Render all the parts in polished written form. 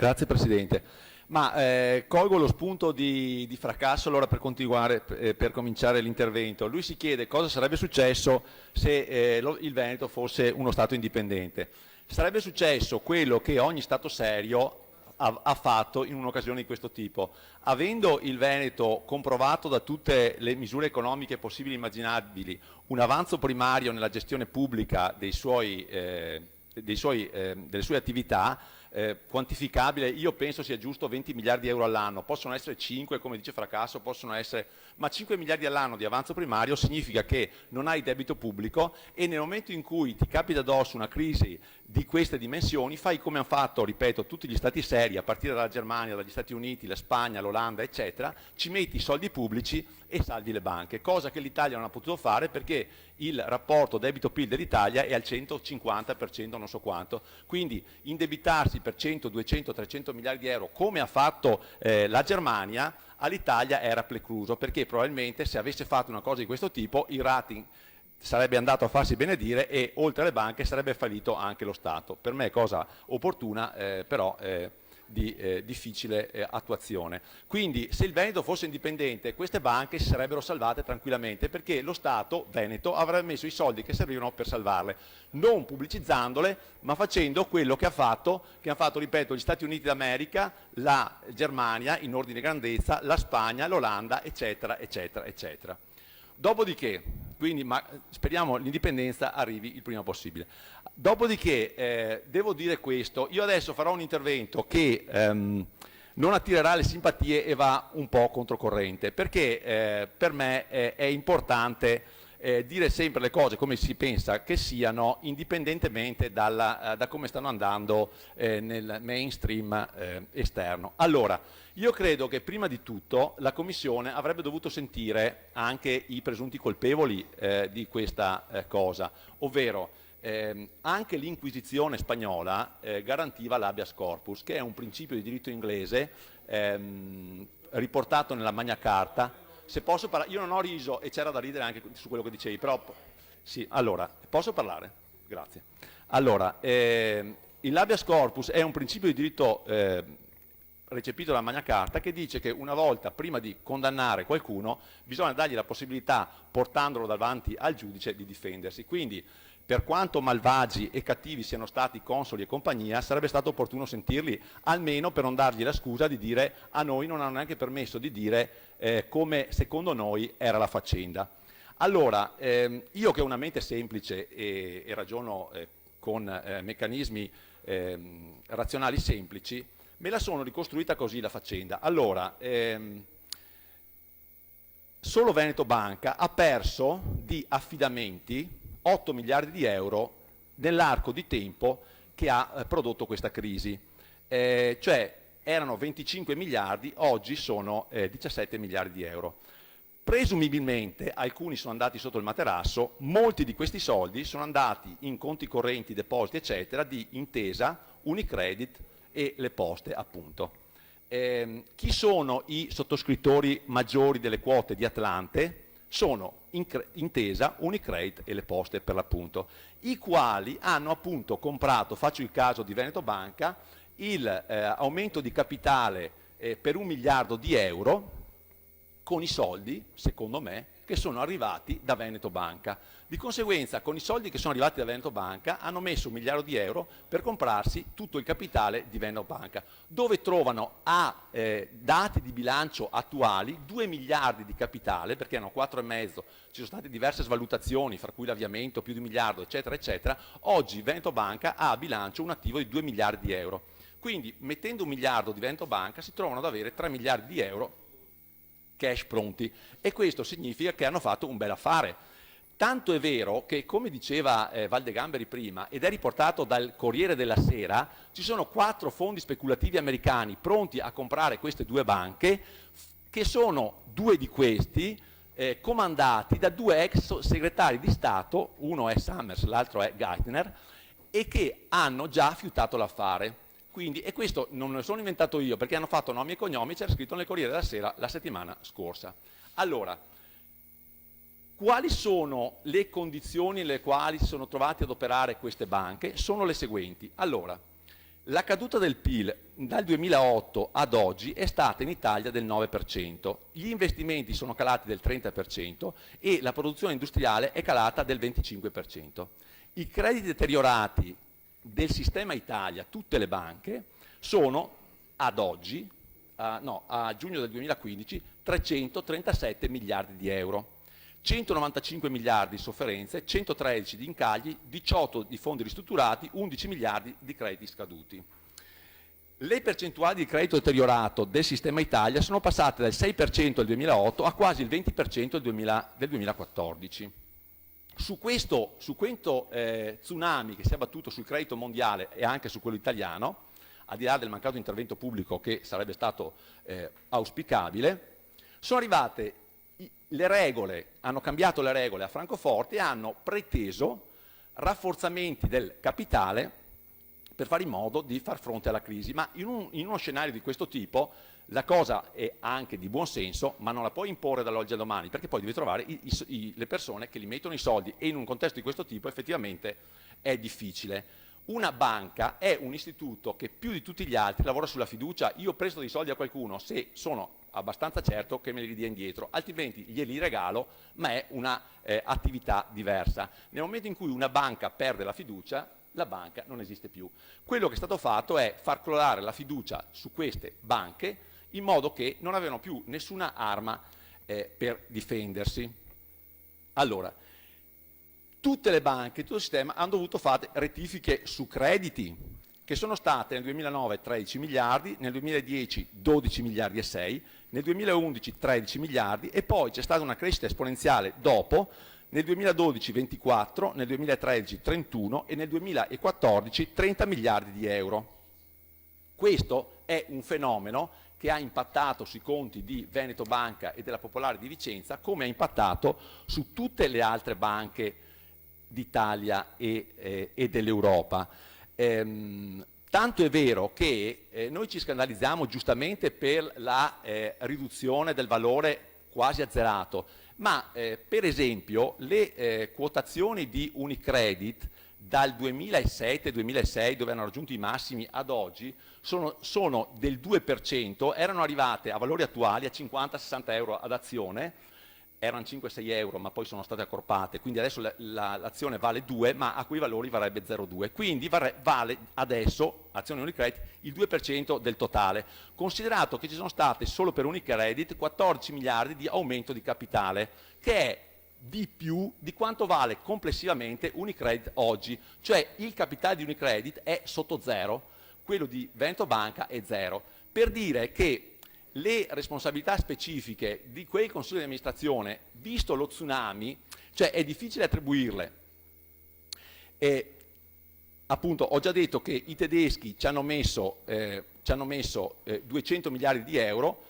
Grazie Presidente. Ma colgo lo spunto di Fracasso allora per continuare, per cominciare l'intervento. Lui si chiede cosa sarebbe successo se il Veneto fosse uno Stato indipendente. Sarebbe successo quello che ogni Stato serio ha fatto in un'occasione di questo tipo. Avendo il Veneto comprovato da tutte le misure economiche possibili e immaginabili un avanzo primario nella gestione pubblica delle sue attività, quantificabile, io penso sia giusto 20 miliardi di euro all'anno, possono essere 5 come dice Fracasso, possono essere, ma 5 miliardi all'anno di avanzo primario significa che non hai debito pubblico e nel momento in cui ti capita addosso una crisi di queste dimensioni fai come hanno fatto, ripeto, tutti gli stati seri, a partire dalla Germania, dagli Stati Uniti, la Spagna, l'Olanda, eccetera, ci metti i soldi pubblici e salvi le banche, cosa che l'Italia non ha potuto fare perché il rapporto debito-PIL dell'Italia è al 150%, non so quanto, quindi indebitarsi per 100, 200, 300 miliardi di euro come ha fatto la Germania all'Italia era precluso perché probabilmente se avesse fatto una cosa di questo tipo il rating sarebbe andato a farsi benedire e oltre alle banche sarebbe fallito anche lo Stato. Per me è cosa opportuna però di difficile attuazione. Quindi se il Veneto fosse indipendente queste banche si sarebbero salvate tranquillamente perché lo Stato Veneto avrebbe messo i soldi che servivano per salvarle, non pubblicizzandole ma facendo quello che hanno fatto, ripeto, gli Stati Uniti d'America, la Germania in ordine di grandezza, la Spagna, l'Olanda, eccetera, eccetera, eccetera. Dopodiché, quindi speriamo l'indipendenza arrivi il prima possibile. Dopodiché, devo dire questo, io adesso farò un intervento che non attirerà le simpatie e va un po' controcorrente, perché per me è importante dire sempre le cose come si pensa che siano, indipendentemente da come stanno andando nel mainstream esterno. Allora, io credo che prima di tutto la Commissione avrebbe dovuto sentire anche i presunti colpevoli di questa cosa, ovvero anche l'Inquisizione spagnola garantiva l'habeas corpus, che è un principio di diritto inglese riportato nella Magna Carta. Se posso parlare, io non ho riso e c'era da ridere anche su quello che dicevi, però sì, allora, posso parlare? Grazie. Allora, l'habeas corpus è un principio di diritto recepito dalla Magna Carta che dice che una volta prima di condannare qualcuno bisogna dargli la possibilità, portandolo davanti al giudice, di difendersi. Quindi per quanto malvagi e cattivi siano stati consoli e compagnia, sarebbe stato opportuno sentirli, almeno per non dargli la scusa di dire a noi non hanno neanche permesso di dire come secondo noi era la faccenda. Allora, io che ho una mente semplice e ragiono con meccanismi razionali semplici, me la sono ricostruita così la faccenda. Allora, solo Veneto Banca ha perso di affidamenti 8 miliardi di euro nell'arco di tempo che ha prodotto questa crisi, cioè erano 25 miliardi, oggi sono 17 miliardi di euro. Presumibilmente alcuni sono andati sotto il materasso, molti di questi soldi sono andati in conti correnti, depositi eccetera di Intesa, Unicredit e le Poste appunto. Chi sono i sottoscrittori maggiori delle quote di Atlante? Sono Intesa, Unicredit e le Poste per l'appunto, i quali hanno appunto comprato, faccio il caso di Veneto Banca, il aumento di capitale per 1 miliardo di euro con i soldi, secondo me, che sono arrivati da Veneto Banca. Di conseguenza, con i soldi che sono arrivati da Veneto Banca, hanno messo 1 miliardo di euro per comprarsi tutto il capitale di Veneto Banca, dove trovano a dati di bilancio attuali 2 miliardi di capitale, perché hanno 4,5, ci sono state diverse svalutazioni, fra cui l'avviamento, più di 1 miliardo, eccetera, eccetera. Oggi Veneto Banca ha a bilancio un attivo di 2 miliardi di euro. Quindi, mettendo 1 miliardo di Veneto Banca, si trovano ad avere 3 miliardi di euro cash pronti, e questo significa che hanno fatto un bel affare. Tanto è vero che, come diceva Valdegamberi prima, ed è riportato dal Corriere della Sera, ci sono 4 fondi speculativi americani pronti a comprare queste 2 banche, che sono 2 di questi comandati da 2 ex segretari di Stato, uno è Summers, l'altro è Geithner, e che hanno già fiutato l'affare. Quindi, e questo non me lo sono inventato io, perché hanno fatto nomi e cognomi, c'era scritto nel Corriere della Sera la settimana scorsa. Allora, quali sono le condizioni nelle quali si sono trovate ad operare queste banche? Sono le seguenti. Allora, La caduta del PIL dal 2008 ad oggi è stata in Italia del 9%, gli investimenti sono calati del 30% e la produzione industriale è calata del 25%. I crediti deteriorati del sistema Italia, tutte le banche, sono ad oggi, a giugno del 2015, 337 miliardi di euro. 195 miliardi di sofferenze, 113 di incagli, 18 di fondi ristrutturati, 11 miliardi di crediti scaduti. Le percentuali di credito deteriorato del sistema Italia sono passate dal 6% del 2008 a quasi il 20% del 2014. Su questo tsunami che si è abbattuto sul credito mondiale e anche su quello italiano, al di là del mancato intervento pubblico che sarebbe stato auspicabile, sono arrivate le regole, hanno cambiato le regole a Francoforte e hanno preteso rafforzamenti del capitale per fare in modo di far fronte alla crisi. Ma in uno scenario di questo tipo la cosa è anche di buon senso, ma non la puoi imporre dall'oggi al domani, perché poi devi trovare le persone che li mettono i soldi, e in un contesto di questo tipo effettivamente è difficile. Una banca è un istituto che più di tutti gli altri lavora sulla fiducia. Io presto dei soldi a qualcuno se sono abbastanza certo che me li dia indietro, altrimenti glieli regalo, ma è una attività diversa. Nel momento in cui una banca perde la fiducia, la banca non esiste più. Quello che è stato fatto è far crollare la fiducia su queste banche in modo che non avevano più nessuna arma per difendersi. Allora, tutte le banche, tutto il sistema hanno dovuto fare rettifiche su crediti, che sono state nel 2009 13 miliardi, nel 2010 12 miliardi e 6, nel 2011 13 miliardi e poi c'è stata una crescita esponenziale dopo, nel 2012 24, nel 2013 31 e nel 2014 30 miliardi di euro. Questo è un fenomeno che ha impattato sui conti di Veneto Banca e della Popolare di Vicenza, come ha impattato su tutte le altre banche d'Italia e dell'Europa. Tanto è vero che noi ci scandalizziamo giustamente per la riduzione del valore quasi azzerato, ma per esempio le quotazioni di Unicredit dal 2007-2006, dove hanno raggiunto i massimi, ad oggi sono del 2%, erano arrivate a valori attuali a 50-60 euro ad azione, erano 5-6 euro ma poi sono state accorpate, quindi adesso l'azione vale 2 ma a quei valori varrebbe 0,2, quindi vale adesso, azione Unicredit, il 2% del totale, considerato che ci sono state solo per Unicredit 14 miliardi di aumento di capitale, che è di più di quanto vale complessivamente Unicredit oggi, cioè il capitale di Unicredit è sotto zero, quello di Veneto Banca è zero, per dire che le responsabilità specifiche di quei consigli di amministrazione, visto lo tsunami, cioè è difficile attribuirle. Appunto, ho già detto che i tedeschi ci hanno messo 200 miliardi di euro,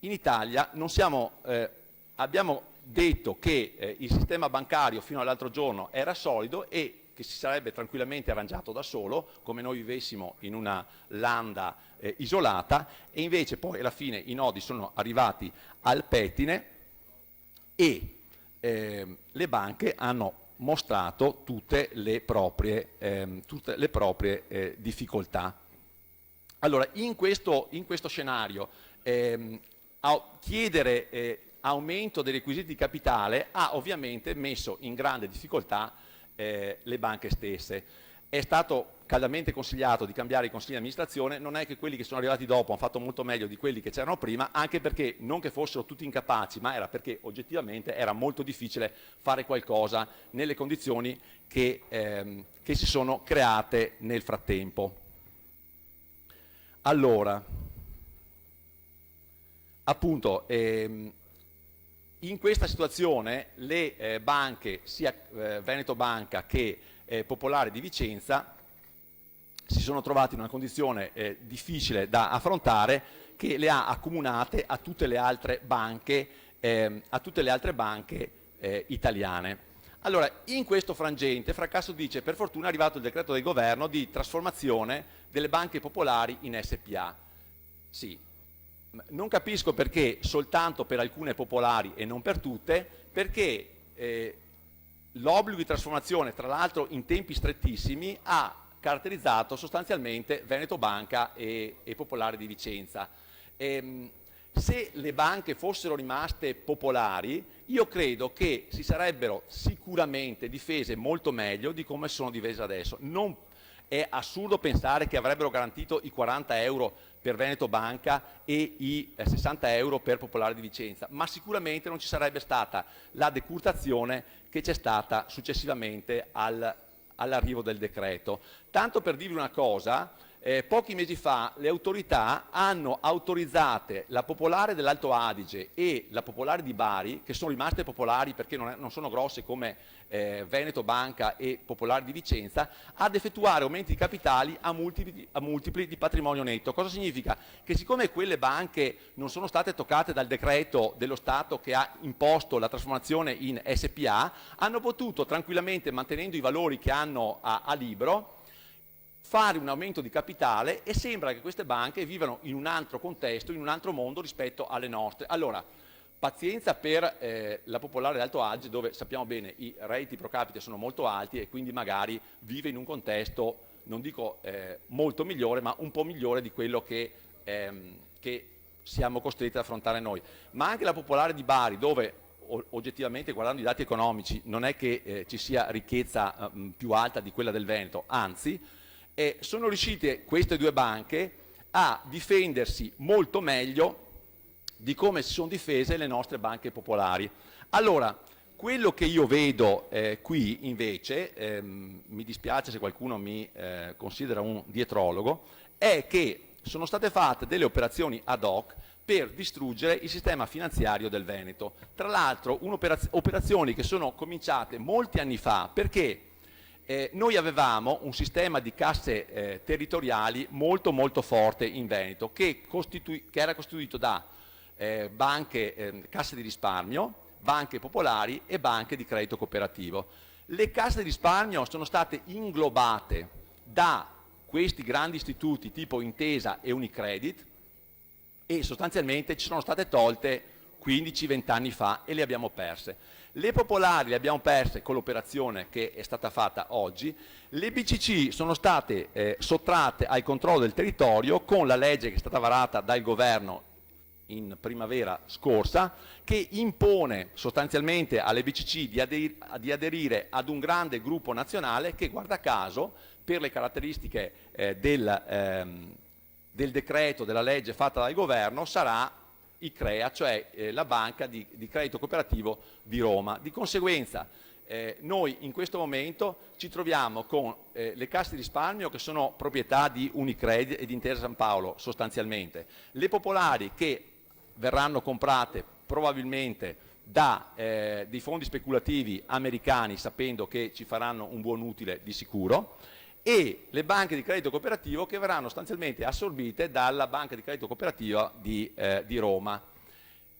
in Italia abbiamo detto che il sistema bancario fino all'altro giorno era solido e che si sarebbe tranquillamente arrangiato da solo, come noi vivessimo in una landa isolata, e invece poi alla fine i nodi sono arrivati al pettine e le banche hanno mostrato tutte le proprie difficoltà. Allora, in questo scenario, chiedere aumento dei requisiti di capitale ha ovviamente messo in grande difficoltà le banche stesse. È stato caldamente consigliato di cambiare i consigli di amministrazione, non è che quelli che sono arrivati dopo hanno fatto molto meglio di quelli che c'erano prima, anche perché non che fossero tutti incapaci, ma era perché oggettivamente era molto difficile fare qualcosa nelle condizioni che si sono create nel frattempo. Allora, appunto, in questa situazione le banche, sia Veneto Banca che Popolare di Vicenza, si sono trovate in una condizione difficile da affrontare, che le ha accomunate a tutte le altre banche italiane. Allora, in questo frangente Fracasso dice: per fortuna è arrivato il decreto del governo di trasformazione delle banche popolari in SPA. Sì, non capisco perché soltanto per alcune popolari e non per tutte, perché l'obbligo di trasformazione, tra l'altro in tempi strettissimi, ha caratterizzato sostanzialmente Veneto Banca e Popolare di Vicenza. Se le banche fossero rimaste popolari, io credo che si sarebbero sicuramente difese molto meglio di come sono difese adesso. Non è assurdo pensare che avrebbero garantito i 40 euro per Veneto Banca e i 60 euro per Popolare di Vicenza, ma sicuramente non ci sarebbe stata la decurtazione che c'è stata successivamente all'arrivo del decreto. Tanto per dirvi una cosa, pochi mesi fa le autorità hanno autorizzate la Popolare dell'Alto Adige e la Popolare di Bari, che sono rimaste popolari perché non sono grosse come Veneto Banca e Popolare di Vicenza, ad effettuare aumenti di capitali a multipli di patrimonio netto. Cosa significa? Che siccome quelle banche non sono state toccate dal decreto dello Stato che ha imposto la trasformazione in SPA, hanno potuto tranquillamente, mantenendo i valori che hanno a libro, fare un aumento di capitale, e sembra che queste banche vivano in un altro contesto, in un altro mondo rispetto alle nostre. Allora, pazienza per la Popolare d'Alto Adige, dove sappiamo bene i redditi pro capite sono molto alti e quindi magari vive in un contesto, non dico molto migliore, ma un po' migliore di quello che siamo costretti ad affrontare noi. Ma anche la Popolare di Bari, dove oggettivamente, guardando i dati economici, non è che ci sia ricchezza più alta di quella del Veneto, anzi, sono riuscite queste due banche a difendersi molto meglio di come si sono difese le nostre banche popolari. Allora, quello che io vedo qui invece, mi dispiace se qualcuno mi considera un dietrologo, è che sono state fatte delle operazioni ad hoc per distruggere il sistema finanziario del Veneto. Tra l'altro operazioni che sono cominciate molti anni fa, perché noi avevamo un sistema di casse territoriali molto molto forte in Veneto, che era costituito da banche, casse di risparmio, banche popolari e banche di credito cooperativo. Le casse di risparmio sono state inglobate da questi grandi istituti tipo Intesa e Unicredit e sostanzialmente ci sono state tolte 15-20 anni fa e le abbiamo perse. Le popolari le abbiamo perse con l'operazione che è stata fatta oggi, le BCC sono state sottratte al controllo del territorio con la legge che è stata varata dal governo in primavera scorsa, che impone sostanzialmente alle BCC di aderire ad un grande gruppo nazionale che, guarda caso, per le caratteristiche del decreto, della legge fatta dal governo, sarà ICREA, cioè la banca di credito cooperativo di Roma. Di conseguenza noi in questo momento ci troviamo con le casse di risparmio che sono proprietà di Unicredit e di Intesa San Paolo sostanzialmente, le popolari che verranno comprate probabilmente da dei fondi speculativi americani, sapendo che ci faranno un buon utile di sicuro, e le banche di credito cooperativo che verranno sostanzialmente assorbite dalla banca di credito cooperativo di Roma.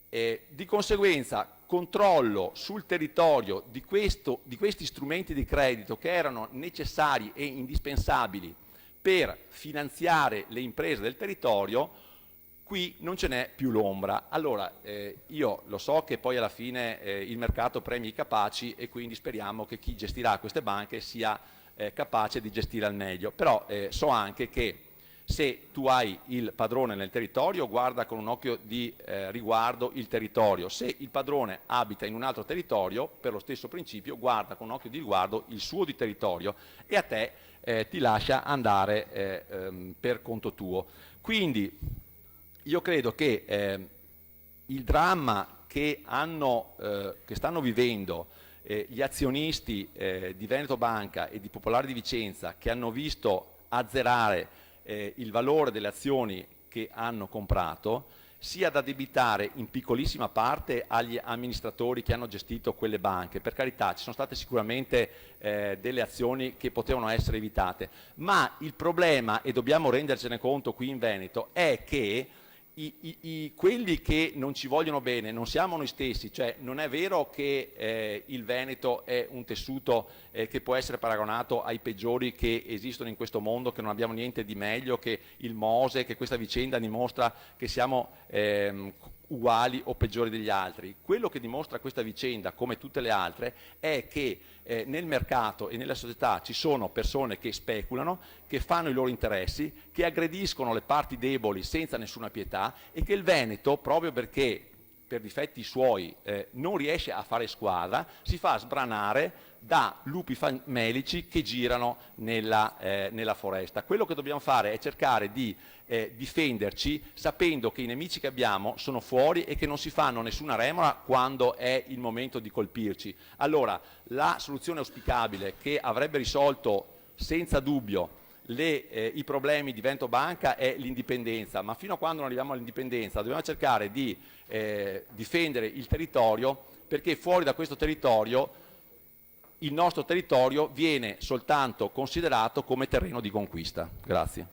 Di conseguenza, controllo sul territorio di questi strumenti di credito che erano necessari e indispensabili per finanziare le imprese del territorio, qui non ce n'è più l'ombra. Allora, io lo so che poi alla fine il mercato premia i capaci e quindi speriamo che chi gestirà queste banche sia capace di gestire al meglio, però so anche che se tu hai il padrone nel territorio, guarda con un occhio di riguardo il territorio. Se il padrone abita in un altro territorio, per lo stesso principio, guarda con un occhio di riguardo il suo di territorio e a te ti lascia andare per conto tuo. Quindi io credo che il dramma che stanno vivendo gli azionisti di Veneto Banca e di Popolare di Vicenza, che hanno visto azzerare il valore delle azioni che hanno comprato, sia da addebitare in piccolissima parte agli amministratori che hanno gestito quelle banche. Per carità, ci sono state sicuramente delle azioni che potevano essere evitate, ma il problema, e dobbiamo rendercene conto qui in Veneto, è che quelli che non ci vogliono bene non siamo noi stessi, cioè non è vero che il Veneto è un tessuto che può essere paragonato ai peggiori che esistono in questo mondo, che non abbiamo niente di meglio, che il Mose, che questa vicenda dimostra che siamo uguali o peggiori degli altri. Quello che dimostra questa vicenda, come tutte le altre, è che nel mercato e nella società ci sono persone che speculano, che fanno i loro interessi, che aggrediscono le parti deboli senza nessuna pietà, e che il Veneto, proprio perché per difetti suoi non riesce a fare squadra, si fa sbranare da lupi famelici che girano nella foresta. Quello che dobbiamo fare è cercare di difenderci sapendo che i nemici che abbiamo sono fuori e che non si fanno nessuna remora quando è il momento di colpirci. Allora, la soluzione auspicabile che avrebbe risolto senza dubbio i problemi di Veneto Banca è l'indipendenza, ma fino a quando non arriviamo all'indipendenza dobbiamo cercare di difendere il territorio, perché fuori da questo territorio il nostro territorio viene soltanto considerato come terreno di conquista. Grazie.